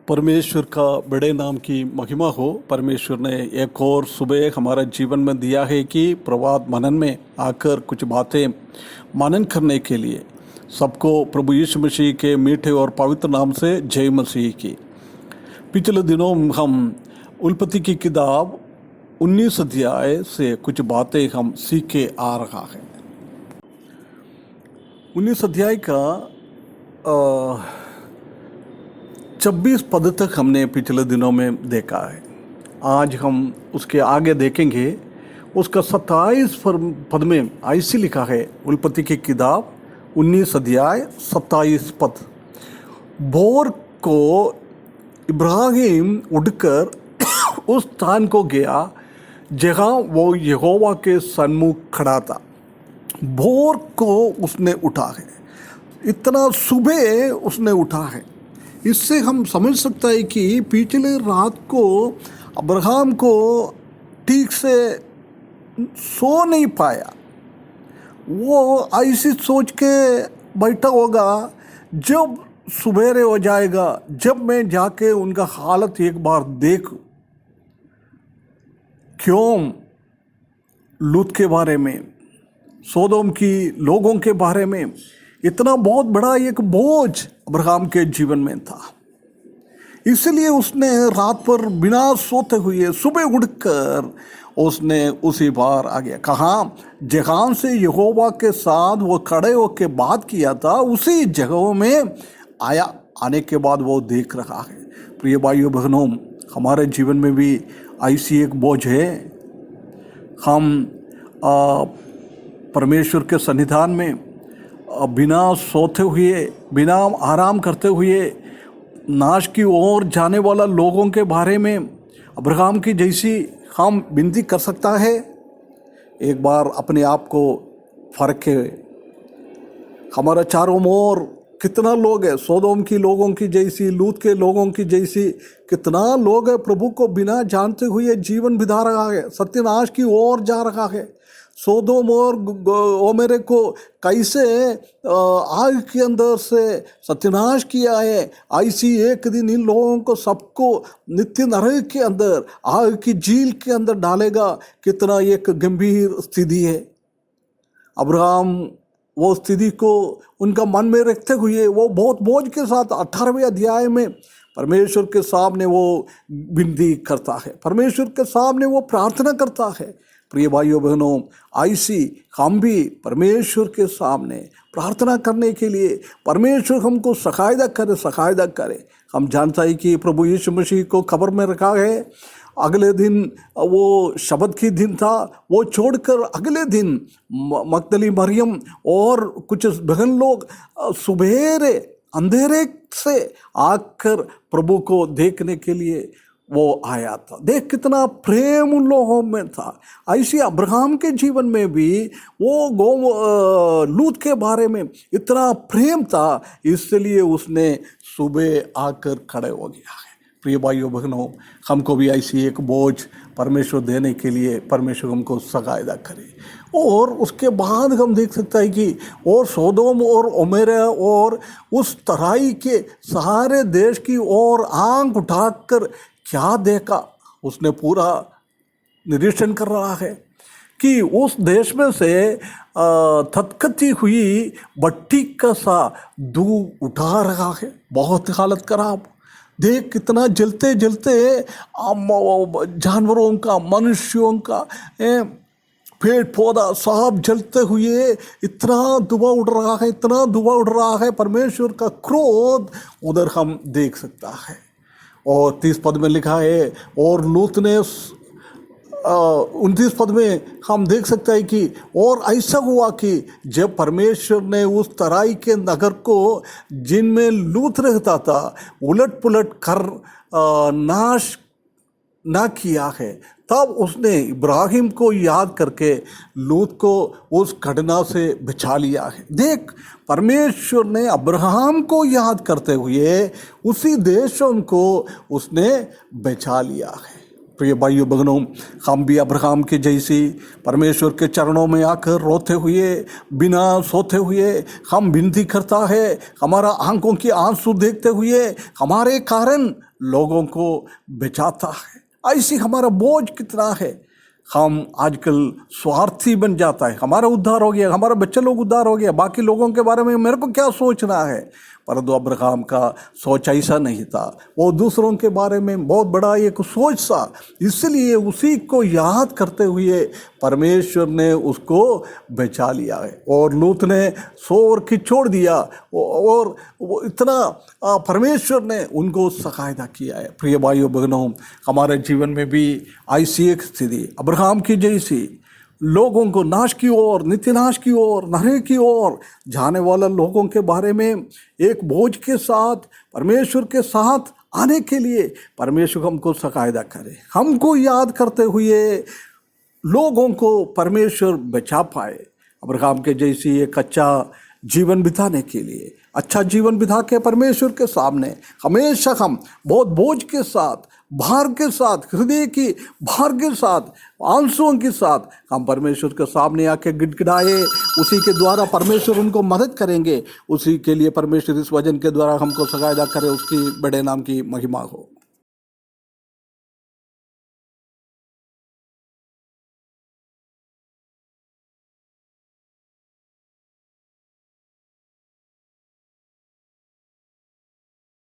परमेश्वर का बड़े नाम की महिमा हो। परमेश्वर ने एक और सुबह हमारा जीवन में दिया है कि प्रभात मनन में आकर कुछ बातें मनन करने के लिए सबको प्रभु यीशु मसीह के मीठे और पवित्र नाम से जय मसीह की। पिछले दिनों हम उत्पत्ति की किताब 19 अध्याय से कुछ बातें हम सीख के आ रहा है। 19 अध्याय का 26 पद तक हमने पिछले दिनों में देखा है। आज हम उसके आगे देखेंगे। उसका 27 पद में ऐसे लिखा है, उत्पत्ति की किताब 19 अध्याय 27 पद। भोर को इब्राहिम उठकर उस स्थान को गया जहाँ वो यहोवा के सन्मुख खड़ा था। भोर को उसने उठा है, इतना सुबह उसने उठा है। इससे हम समझ सकता है कि पिछले रात को अब्राहम को ठीक से सो नहीं पाया। वो ऐसी सोच के बैठा होगा, जब सुबेरे हो जाएगा, जब मैं जाके उनका हालत एक बार देखूं। क्यों? लूत के बारे में, सोदोम की लोगों के बारे में इतना बहुत बड़ा एक बोझ अब्राहम के जीवन में था। इसलिए उसने रात पर बिना सोते हुए सुबह उठकर उसने उसी बार आ गया। कहाँ? जहाँ से यहोवा के साथ वो खड़े होकर बात किया था, उसी जगहों में आया। आने के बाद वो देख रहा है। प्रिय भाइयों बहनों, हमारे जीवन में भी ऐसी एक बोझ है। हम परमेश्वर के सन्निधान में बिना सोते हुए, बिना आराम करते हुए नाश की ओर जाने वाला लोगों के बारे में अब्राहम की जैसी हम विनती कर सकता है। एक बार अपने आप को फर्क के, हमारा चारों ओर कितना लोग है, सोदोम की लोगों की जैसी, लूत के लोगों की जैसी कितना लोग है प्रभु को बिना जानते हुए जीवन बिता रहा है, सत्यानाश की ओर जा रहा है। सोदोम और गोमेरे को कैसे आग के अंदर से सत्यानाश किया है, ऐसी एक दिन इन लोगों को सबको नित्य नरक के अंदर, आग की झील के अंदर डालेगा। कितना एक गंभीर स्थिति है। अब्राहम वो स्थिति को उनका मन में रखते हुए वो बहुत बोझ के साथ 18वें अध्याय में परमेश्वर के सामने वो विनती करता है, परमेश्वर के सामने वो प्रार्थना करता है। प्रिय भाइयों बहनों, ऐसी हम भी परमेश्वर के सामने प्रार्थना करने के लिए परमेश्वर हमको सहायता करे। हम जानता है कि प्रभु यीशु मसीह को कब्र में रखा है। अगले दिन वो शबत की दिन था, वो छोड़कर अगले दिन मगदली मरियम और कुछ बहन लोग सुबेरे अंधेरे से आकर प्रभु को देखने के लिए वो आया था। देख कितना प्रेम उन लोगों में था। ऐसे अब्राहम के जीवन में भी वो लूत के बारे में इतना प्रेम था, इसलिए उसने सुबह आकर खड़े हो गया है। प्रिय भाइयों बहनों, हमको भी ऐसी एक बोझ परमेश्वर देने के लिए परमेश्वर हमको सहायता करे। और उसके बाद हम देख सकते हैं कि और सोदोम और ओमेरा और उस तराई के सारे देश की ओर आंख उठाकर क्या देखा, उसने पूरा निरीक्षण कर रहा है कि उस देश में से थतकती हुई भट्टी का सा धूप उठा रहा है। बहुत हालत खराब। देख कितना जलते जलते जानवरों का, मनुष्यों का, पेड़ पौधा सब जलते हुए इतना धुआं उड़ रहा है, इतना धुआं उड़ रहा है। परमेश्वर का क्रोध उधर हम देख सकता है। और 30 पद में लिखा है, और लूत ने 29 पद में हम देख सकते हैं कि और ऐसा हुआ कि जब परमेश्वर ने उस तराई के नगर को जिनमें लूत रहता था उलट पुलट कर नाश ना किया है, तब उसने इब्राहिम को याद करके लूत को उस घटना से बचा लिया है। देख, परमेश्वर ने अब्राहम को याद करते हुए उसी देशों को उसने बचा लिया है। प्रिय भाइयों बहनों, हम भी अब्राहम के जैसी परमेश्वर के चरणों में आकर रोते हुए, बिना सोते हुए हम विनती करता है। हमारा आंखों की आंसू देखते हुए हमारे कारण लोगों को बचाता है। ऐसी हमारा बोझ कितना है, हम आजकल स्वार्थी बन जाता है। हमारा उद्धार हो गया, हमारा बच्चे लोग उद्धार हो गया, बाकी लोगों के बारे में मेरे को क्या सोचना है। परंतु अब्राहम का सोच ऐसा नहीं था, वो दूसरों के बारे में बहुत बड़ा एक सोच था। इसलिए उसी को याद करते हुए परमेश्वर ने उसको बचा लिया है। और लूत ने सोर की छोड़ दिया और वो इतना परमेश्वर ने उनको सहायता किया है। प्रिय भाइयों बहनों, हमारे जीवन में भी ऐसी एक स्थिति अब्राहम की जैसी, लोगों को नाश की ओर, नित्य नाश की ओर, नरक की ओर जाने वाला लोगों के बारे में एक बोझ के साथ परमेश्वर के साथ आने के लिए परमेश्वर हमको सहायता करे। हमको याद करते हुए लोगों को परमेश्वर बचा पाए। अब्राहम के जैसी एक अच्छा जीवन बिताने के लिए, अच्छा जीवन बिता के परमेश्वर के सामने हमेशा हम बहुत बोझ के साथ, भार के साथ, हृदय की भार के साथ, आंसुओं के साथ हम परमेश्वर के सामने आके गिड़गिड़ाए। उसी के द्वारा परमेश्वर उनको मदद करेंगे। उसी के लिए परमेश्वर इस वचन के द्वारा हमको सहायता करे। उसकी बड़े नाम की महिमा हो।